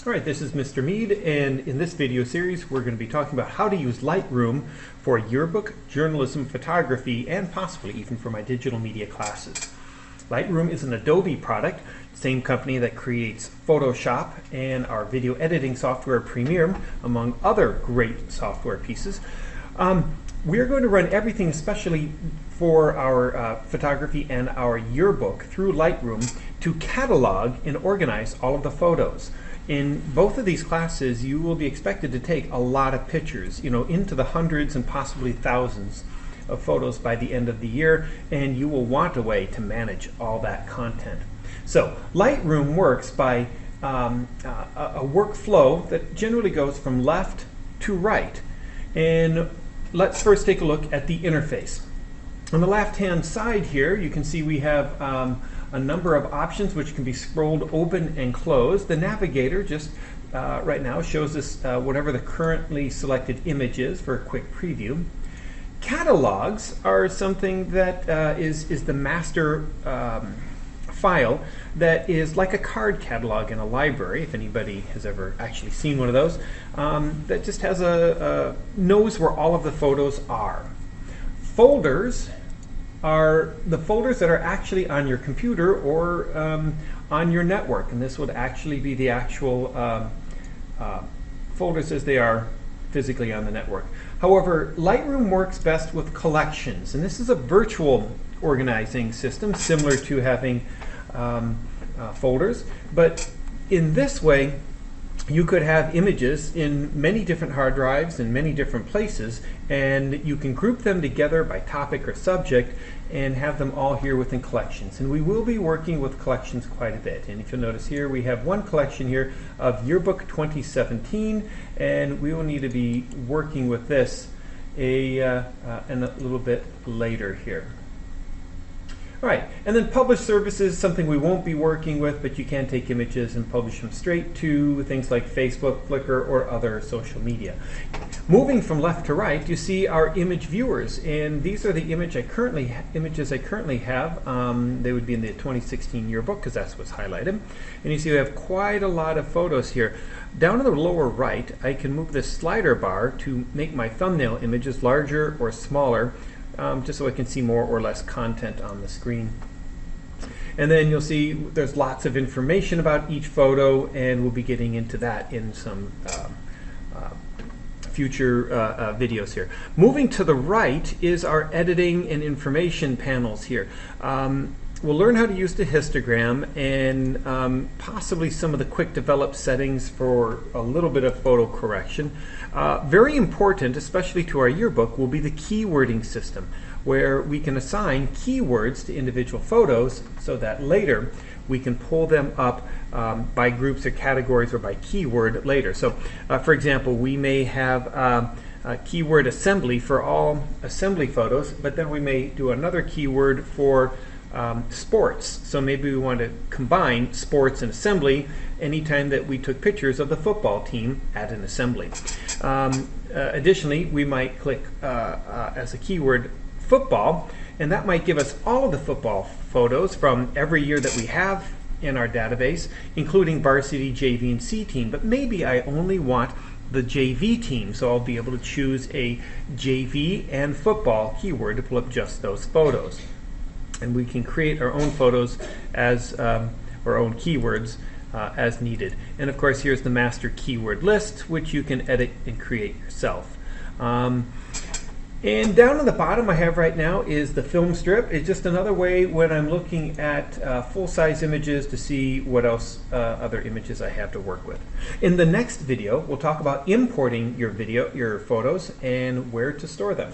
Alright, this is Mr. Mead, and in this video series we're going to be talking about how to use Lightroom for yearbook, journalism, photography, and possibly even for my digital media classes. Lightroom is an Adobe product, same company that creates Photoshop and our video editing software Premiere, among other great software pieces. We're going to run everything, especially for our photography and our yearbook, through Lightroom to catalog and organize all of the photos. In both of these classes, you will be expected to take a lot of pictures, into the hundreds and possibly thousands of photos by the end of the year, and you will want a way to manage all that content. So Lightroom works by a workflow that generally goes from left to right. And let's first take a look at the interface. On the left-hand side here, you can see we have a number of options which can be scrolled open and closed. The navigator just right now shows us whatever the currently selected image is for a quick preview. Catalogs are something that is the master file that is like a card catalog in a library, if anybody has ever actually seen one of those, that just has knows where all of the photos are. Folders are the folders that are actually on your computer or on your network, and this would actually be the actual folders as they are physically on the network. However, Lightroom works best with collections, and this is a virtual organizing system similar to having folders, but in this way you could have images in many different hard drives in many different places, and you can group them together by topic or subject and have them all here within collections. And we will be working with collections quite a bit. And if you'll notice here, we have one collection here of Yearbook 2017, and we will need to be working with this a little bit later here. All right, and then publish services, something we won't be working with, but you can take images and publish them straight to things like Facebook, Flickr, or other social media. Moving from left to right, you see our image viewers, and these are the images I currently have. They would be in the 2016 yearbook because that's what's highlighted. And you see we have quite a lot of photos here. Down in the lower right, I can move this slider bar to make my thumbnail images larger or smaller, just so I can see more or less content on the screen. And then you'll see there's lots of information about each photo, and we'll be getting into that in some future videos here. Moving to the right is our editing and information panels here. We'll learn how to use the histogram and possibly some of the quick develop settings for a little bit of photo correction. Very important, especially to our yearbook, will be the keywording system, where we can assign keywords to individual photos so that later we can pull them up by groups or categories or by keyword later. So for example, we may have a keyword assembly for all assembly photos, but then we may do another keyword for sports. So maybe we want to combine sports and assembly anytime that we took pictures of the football team at an assembly. Additionally, we might click as a keyword football, and that might give us all of the football photos from every year that we have in our database, including varsity, JV, and C team. But maybe I only want the JV team, so I'll be able to choose a JV and football keyword to pull up just those photos. And we can create our own photos as our own keywords as needed. And of course, here's the master keyword list, which you can edit and create yourself. And down on the bottom I have right now is the film strip. It's just another way when I'm looking at full-size images to see what else other images I have to work with. In the next video, we'll talk about importing your photos and where to store them.